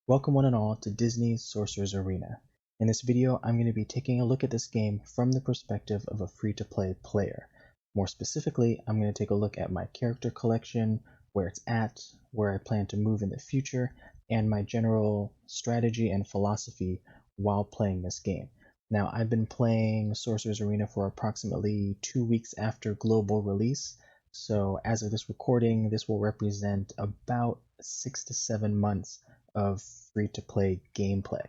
Welcome one and all to Disney's Sorcerer's Arena. In this video, I'm going to be taking a look at this game from the perspective of a free-to-play player. More specifically, I'm going to take a look at my character collection, where it's at, where I plan to move in the future, and my general strategy and philosophy while playing this game. Now, I've been playing Sorcerer's Arena for approximately 2 weeks after global release, so as of this recording, this will represent about 6 to 7 months of free-to-play gameplay.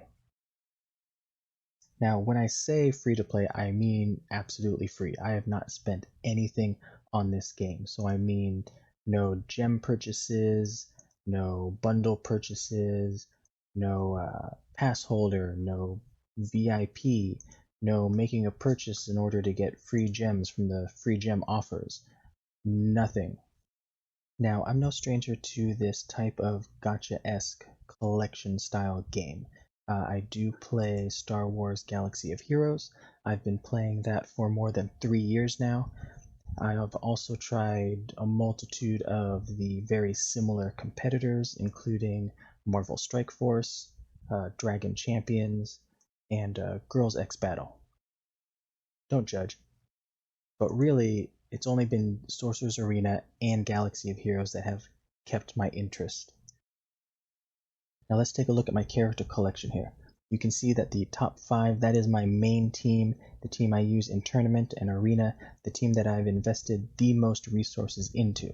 Now, when I say free-to-play, I mean absolutely free. I have not spent anything on this game. So I mean no gem purchases, no bundle purchases, no pass holder, no VIP, no making a purchase in order to get free gems from the free gem offers. Nothing. Now, I'm no stranger to this type of gacha-esque collection style game. I do play Star Wars Galaxy of Heroes. I've been playing that for more than 3 years now. I have also tried a multitude of the very similar competitors, including Marvel Strike Force, Dragon Champions, and Girls X Battle. Don't judge. But really, it's only been Sorcerer's Arena and Galaxy of Heroes that have kept my interest. Now let's take a look at my character collection here. You can see that the top 5, that is my main team, the team I use in tournament and arena, the team that I've invested the most resources into.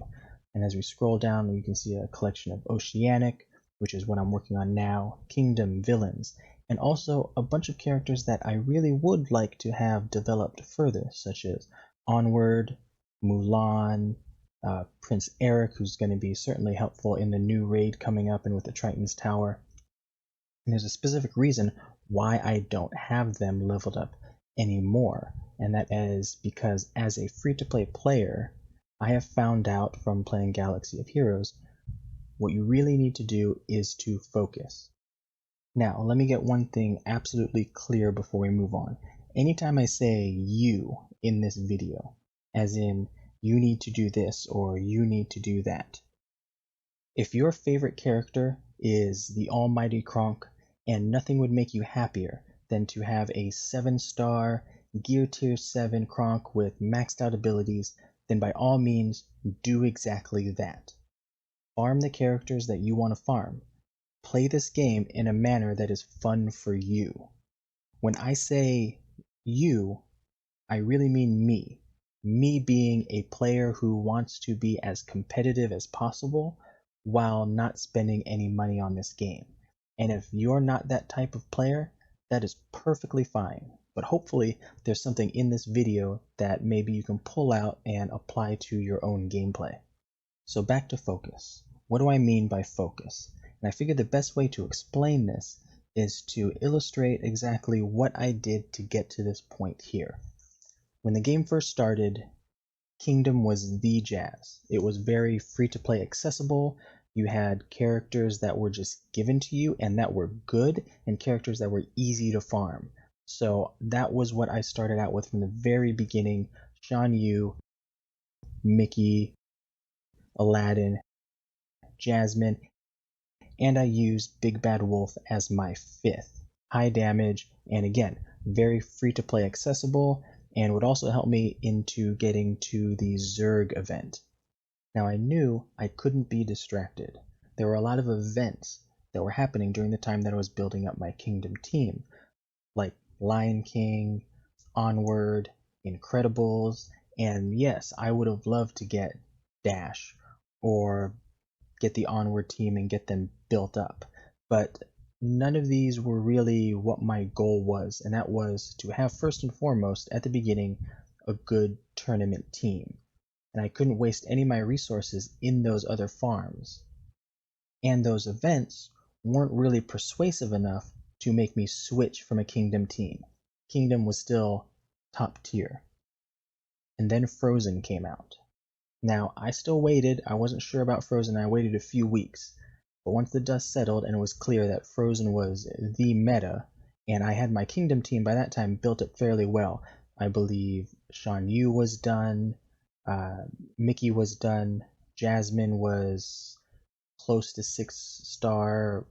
And as we scroll down, you can see a collection of Oceanic, which is what I'm working on now, Kingdom, Villains, and also a bunch of characters that I really would like to have developed further, such as Onward, Mulan, Prince Eric, who's going to be certainly helpful in the new raid coming up and with the Triton's Tower. And there's a specific reason why I don't have them leveled up anymore, and that is because as a free-to-play player, I have found out from playing Galaxy of Heroes, what you really need to do is to focus. Now, let me get one thing absolutely clear before we move on. Anytime I say you in this video, as in you need to do this or you need to do that. If your favorite character is the almighty Kronk, and nothing would make you happier than to have a 7-star gear tier 7 Kronk with maxed out abilities, then by all means do exactly that. Farm the characters that you want to farm. Play this game in a manner that is fun for you. When I say you, I really mean me. Me being a player who wants to be as competitive as possible while not spending any money on this game. And if you're not that type of player, that is perfectly fine. But hopefully there's something in this video that maybe you can pull out and apply to your own gameplay. So back to focus. What do I mean by focus? And I figured the best way to explain this is to illustrate exactly what I did to get to this point here. When the game first started, Kingdom was the jazz. It was very free-to-play accessible. You had characters that were just given to you and that were good, and characters that were easy to farm. So that was what I started out with from the very beginning. Shan Yu, Mickey, Aladdin, Jasmine, and I used Big Bad Wolf as my 5th. High damage, and again, very free-to-play accessible, and would also help me into getting to the Zerg event. Now I knew I couldn't be distracted. There were a lot of events that were happening during the time that I was building up my Kingdom team, like Lion King, Onward, Incredibles, and yes, I would have loved to get Dash or get the Onward team and get them built up, but none of these were really what my goal was, and that was to have first and foremost at the beginning a good tournament team. And I couldn't waste any of my resources in those other farms. And those events weren't really persuasive enough to make me switch from a Kingdom team. Kingdom was still top tier. And then Frozen came out. Now, I still waited. I wasn't sure about Frozen. I waited a few weeks. But once the dust settled and it was clear that Frozen was the meta, and I had my Kingdom team by that time built up fairly well. I believe Shan Yu was done, Mickey was done, Jasmine was close to 6-star,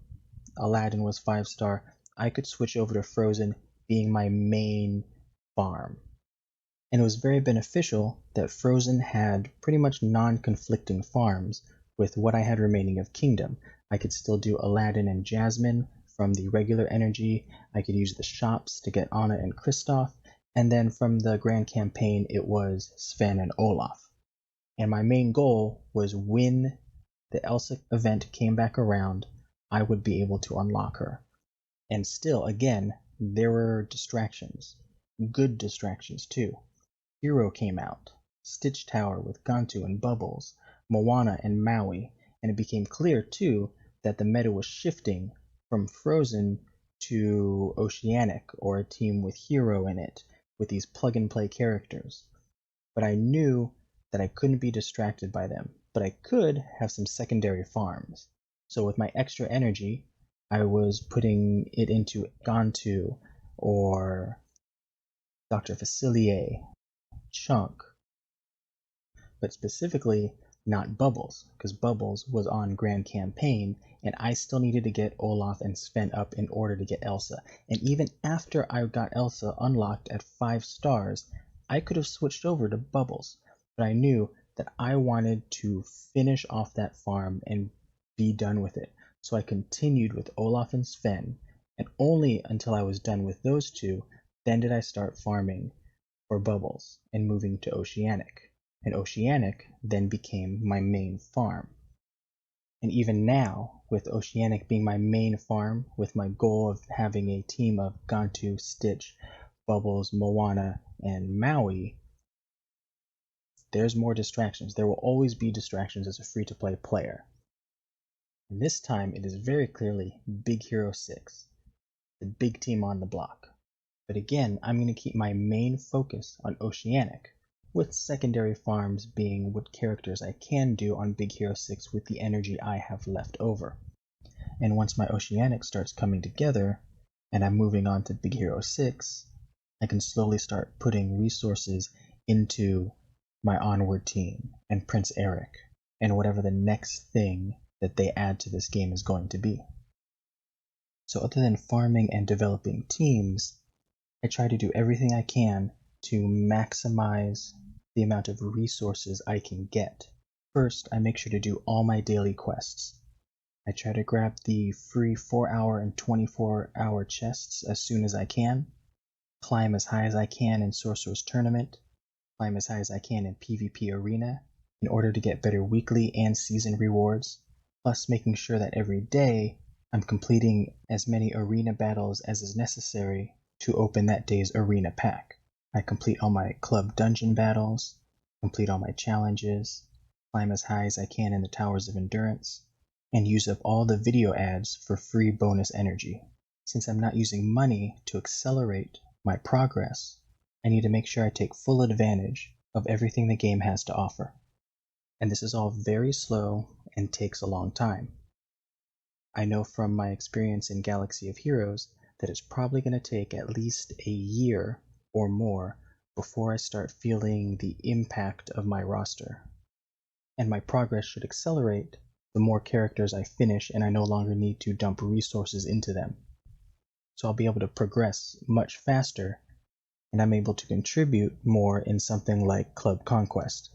Aladdin was 5-star, I could switch over to Frozen being my main farm. And it was very beneficial that Frozen had pretty much non-conflicting farms with what I had remaining of Kingdom. I could still do Aladdin and Jasmine from the regular energy, I could use the shops to get Anna and Kristoff, and then from the Grand Campaign it was Sven and Olaf. And my main goal was when the Elsa event came back around, I would be able to unlock her. And still, again, there were distractions. Good distractions too. Hero came out, Stitch Tower with Gantu and Bubbles, Moana and Maui, and it became clear too that the meta was shifting from Frozen to Oceanic, or a team with Hero in it, with these plug-and-play characters. But I knew that I couldn't be distracted by them, but I could have some secondary farms. So with my extra energy, I was putting it into Gantu, or Dr. Facilier, Chunk, but specifically not Bubbles, because Bubbles was on Grand Campaign, and I still needed to get Olaf and Sven up in order to get Elsa. And even after I got Elsa unlocked at 5 stars, I could have switched over to Bubbles, but I knew that I wanted to finish off that farm and be done with it. So I continued with Olaf and Sven, and only until I was done with those two, then did I start farming for Bubbles and moving to Oceanic. And Oceanic then became my main farm. And even now, with Oceanic being my main farm, with my goal of having a team of Gantu, Stitch, Bubbles, Moana, and Maui, there's more distractions. There will always be distractions as a free-to-play player. And this time, it is very clearly Big Hero 6, the big team on the block. But again, I'm going to keep my main focus on Oceanic, with secondary farms being what characters I can do on Big Hero 6 with the energy I have left over. And once my Oceanic starts coming together, and I'm moving on to Big Hero 6, I can slowly start putting resources into my Onward team, and Prince Eric, and whatever the next thing that they add to this game is going to be. So other than farming and developing teams, I try to do everything I can to maximize the amount of resources I can get. First, I make sure to do all my daily quests. I try to grab the free 4-hour and 24-hour chests as soon as I can, climb as high as I can in Sorcerer's Tournament, climb as high as I can in PvP Arena in order to get better weekly and season rewards, plus making sure that every day I'm completing as many arena battles as is necessary to open that day's arena pack. I complete all my club dungeon battles, complete all my challenges, climb as high as I can in the Towers of Endurance, and use up all the video ads for free bonus energy. Since I'm not using money to accelerate my progress, I need to make sure I take full advantage of everything the game has to offer. And this is all very slow and takes a long time. I know from my experience in Galaxy of Heroes that it's probably going to take at least a year or more before I start feeling the impact of my roster. And my progress should accelerate the more characters I finish and I no longer need to dump resources into them. So I'll be able to progress much faster, and I'm able to contribute more in something like Club Conquest.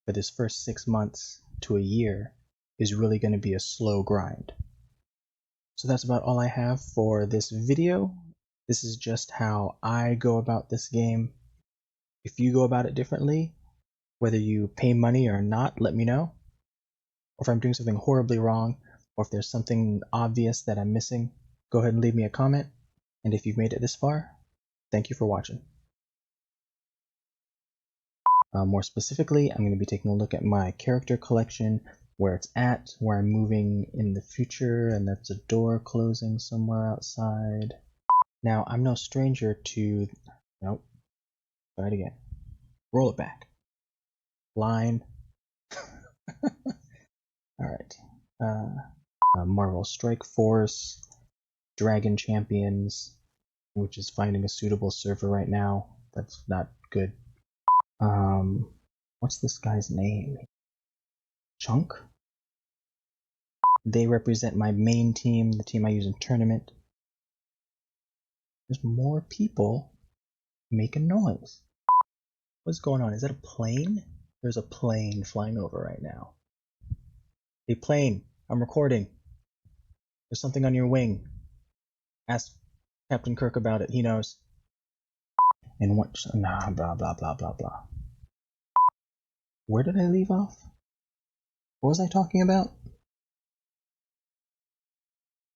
But this first 6 months to a year is really going to be a slow grind. So that's about all I have for this video. This is just how I go about this game. If you go about it differently, whether you pay money or not, let me know. Or if I'm doing something horribly wrong, or if there's something obvious that I'm missing, go ahead and leave me a comment. And if you've made it this far, thank you for watching. More specifically, I'm going to be taking a look at my character collection, where it's at, where I'm moving in the future, and that's a door closing somewhere outside. Now, I'm no stranger to... Nope. Try it again. Roll it back. Line. Alright. Marvel Strike Force, Dragon Champions, which is finding a suitable server right now. That's not good. What's this guy's name? Chunk? They represent my main team, the team I use in tournament. There's more people making noise. What's going on? Is that a plane? There's a plane flying over right now. Hey, plane, I'm recording. There's something on your wing. Ask Captain Kirk about it. He knows. And what? Nah, blah, blah, blah, blah, blah. Where did I leave off? What was I talking about?